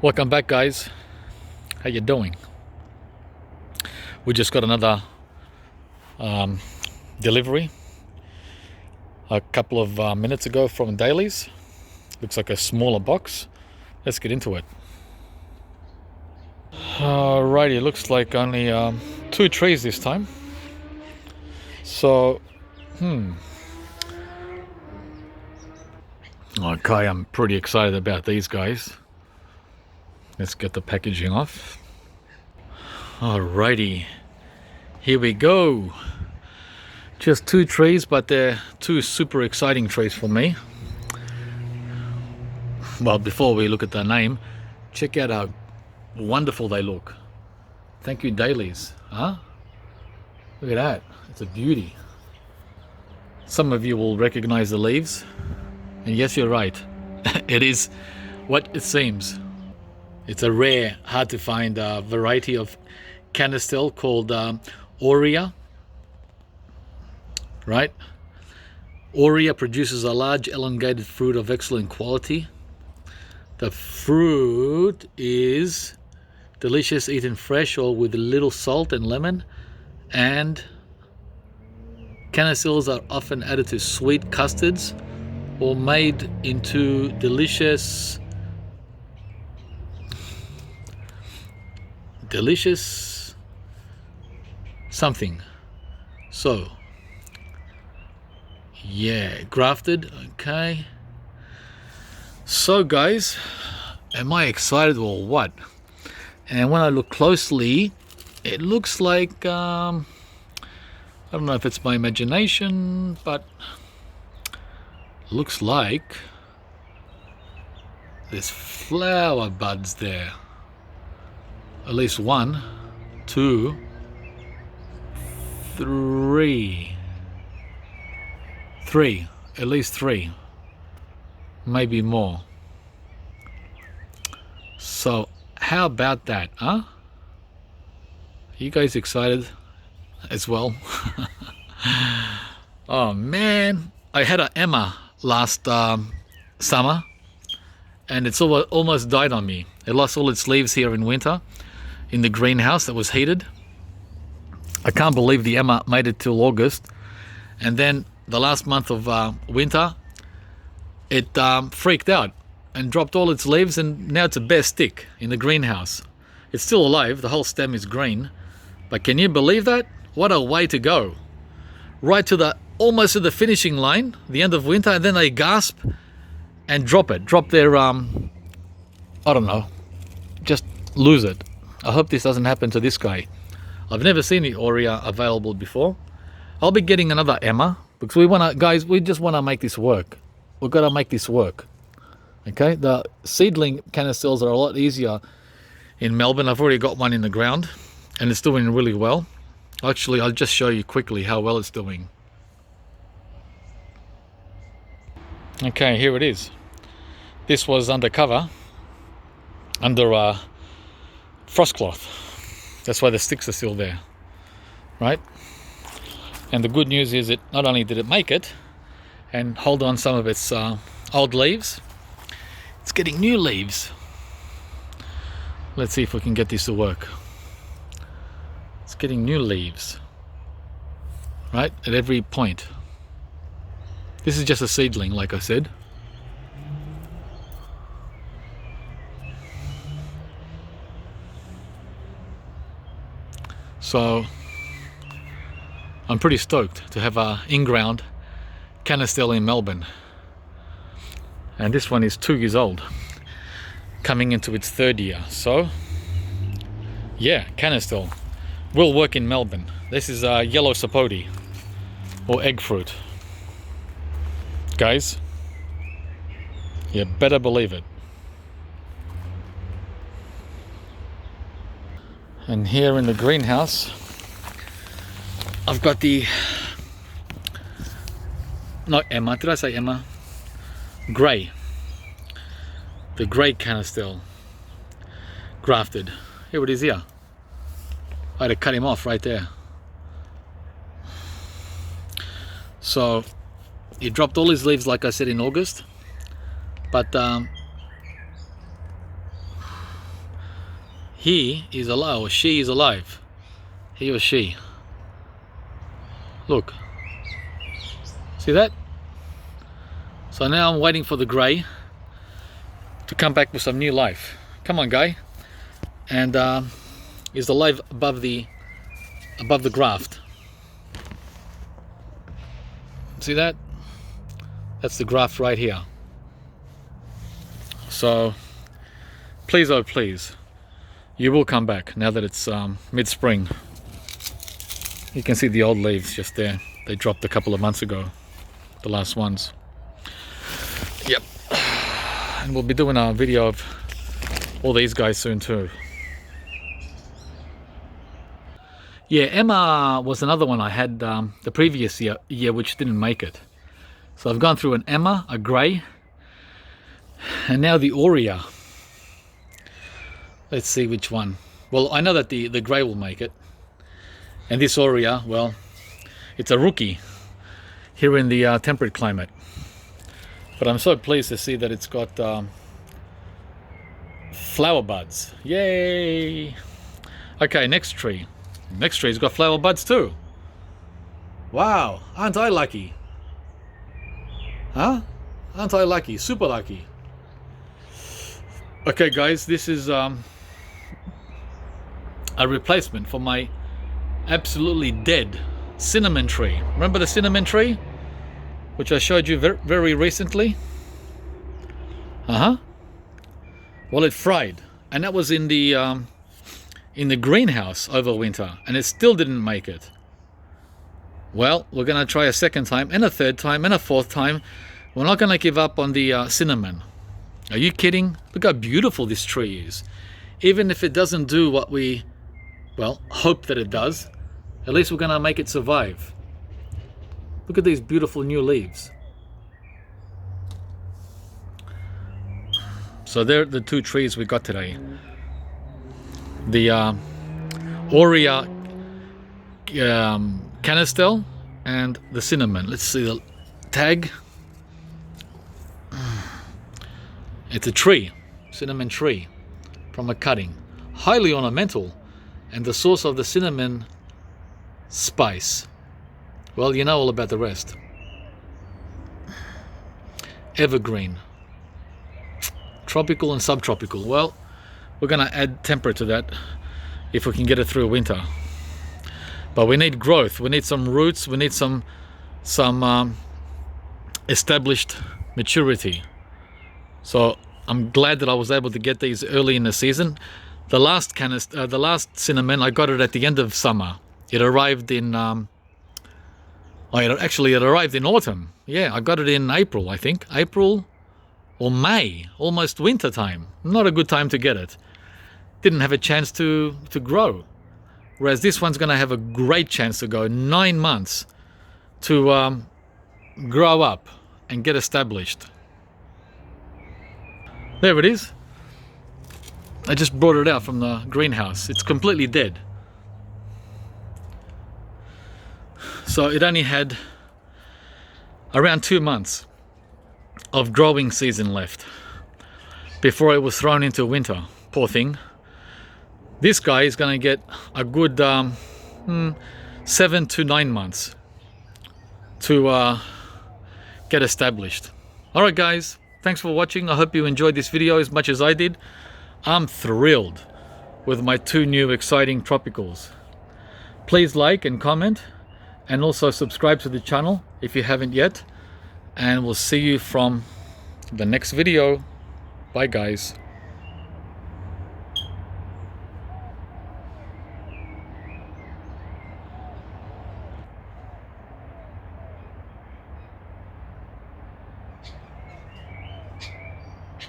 Welcome back, guys. How you doing? We just got another delivery a couple of minutes ago from Dailies. Looks like a smaller box. Let's get into it. Alrighty, looks like only 2 trees this time. So, okay, I'm pretty excited about these guys. Let's get the packaging off. Alrighty, here we go. Just 2 trees, but they're 2 super exciting trees for me. Well, before we look at the name, check out how wonderful they look. Thank you, Dailies. Huh? Look at that. It's a beauty. Some of you will recognize the leaves. And yes, you're right. It is what it seems. It's a rare, hard to find variety of Canistel called Aurea. Right? Aurea produces a large elongated fruit of excellent quality. The fruit is delicious eaten fresh or with a little salt and lemon, and Canistels are often added to sweet custards or made into delicious something. So yeah, grafted. Okay, so guys, am I excited or what? And when I look closely, it looks like I don't know if it's my imagination, but looks like there's flower buds there. At least 1, 2, 3. At least 3. Maybe more. So how about that, huh? Are you guys excited as well? Oh man, I had a Emma last summer, and it's almost died on me. It lost all its leaves here in winter in the greenhouse that was heated. I can't believe the Emma made it till August, and then the last month of winter it freaked out and dropped all its leaves, and now it's a bare stick in the greenhouse. It's still alive, the whole stem is green, but can you believe that? What a way to go. Right to the almost to the finishing line, the end of winter, and then they gasp and drop their I don't know, just lose it. I hope this doesn't happen to this guy. I've never seen the Aurea available before. I'll be getting another Emma because we just want to make this work. We've got to make this work. Okay, the seedling Canistels are a lot easier in Melbourne. I've already got one in the ground and it's doing really well. Actually, I'll just show you quickly how well it's doing. Okay, here it is. This was undercover, under frost cloth. That's why the sticks are still there, right? And the good news is, not only did it make it and hold on some of its old leaves, it's getting new leaves. Let's see if we can get this to work. It's getting new leaves, right, at every point. This is just a seedling, like I said. So I'm pretty stoked to have a in-ground Canistel in Melbourne. And this one is 2 years old, coming into its 3rd year. So yeah, Canistel will work in Melbourne. This is a yellow sapote or egg fruit. Guys, you better believe it. And here in the greenhouse, I've got the, not Emma, did I say Emma? Grey. The grey Canistel, grafted. Here it is here. I had to cut him off right there. So he dropped all his leaves, like I said, in August, but he is alive, or she is alive. He or she. Look. See that? So now I'm waiting for the grey to come back with some new life. Come on, guy. And is alive above the graft. See that? That's the graft right here. So please, oh please, you will come back now that it's mid-spring. You can see the old leaves just there. They dropped a couple of months ago, the last ones. Yep. And we'll be doing a video of all these guys soon too. Yeah, Emma was another one I had the previous year which didn't make it. So I've gone through an Emma, a grey, and now the Aurea. Let's see which one. Well, I know that the grey will make it. And this Aurea, well, it's a rookie here in the temperate climate. But I'm so pleased to see that it's got flower buds. Yay! Okay, next tree. Next tree's got flower buds too. Wow, aren't I lucky? Huh? Aren't I lucky? Super lucky. Okay guys, this is a replacement for my absolutely dead cinnamon tree. Remember the cinnamon tree? Which I showed you very recently? Well, it fried. And that was in the greenhouse over winter. And it still didn't make it. Well, we're going to try a second time, and a third time, and a fourth time. We're not going to give up on the cinnamon. Are you kidding? Look how beautiful this tree is. Even if it doesn't do what we, well, hope that it does, at least we're going to make it survive. Look at these beautiful new leaves. So they're the two trees we got today. The Aurea Canistel and the cinnamon. Let's see the tag. It's a tree, cinnamon tree from a cutting. Highly ornamental, and the source of the cinnamon spice. Well, you know all about the rest. Evergreen. Tropical and subtropical. Well, we're going to add temperate to that if we can get it through winter. But we need growth. We need some roots. We need some established maturity. So I'm glad that I was able to get these early in the season. The last cinnamon, I got it at the end of summer. It arrived in it arrived in autumn. Yeah, I got it in April, I think. April or May, almost winter time. Not a good time to get it. Didn't have a chance to grow. Whereas this one's going to have a great chance to go. 9 months to grow up and get established. There it is. I just brought it out from the greenhouse. It's completely dead. So it only had around 2 months of growing season left before it was thrown into winter. Poor thing. This guy is going to get a good 7 to 9 months to get established. Alright guys, thanks for watching. I hope you enjoyed this video as much as I did. I'm thrilled with my 2 new exciting tropicals. Please like and comment, and also subscribe to the channel if you haven't yet. And we'll see you from the next video. Bye guys.